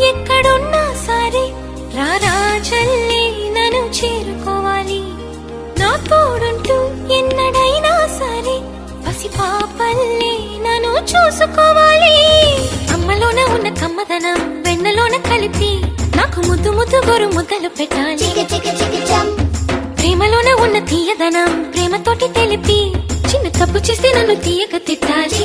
ఎక్కడున్నా సరే రారా చెల్లి నన్ను చేరుకోవాలి. నా తోడుంటూ ఎన్నడైనా సరే పసి పాపల్లి నన్ను చూసుకోవాలి. అమ్మలోన ఉన్న కమ్మదనం వెన్నలోన కలిపి నాకు ముద్దు ముద్దు గోరు ముద్దలు పెట్టాలి. ప్రేమలోన ఉన్న తీయదనం ప్రేమతోటి తెలిపి చిన్న తప్పు చేస్తే నన్ను తీయక తిట్టాలి.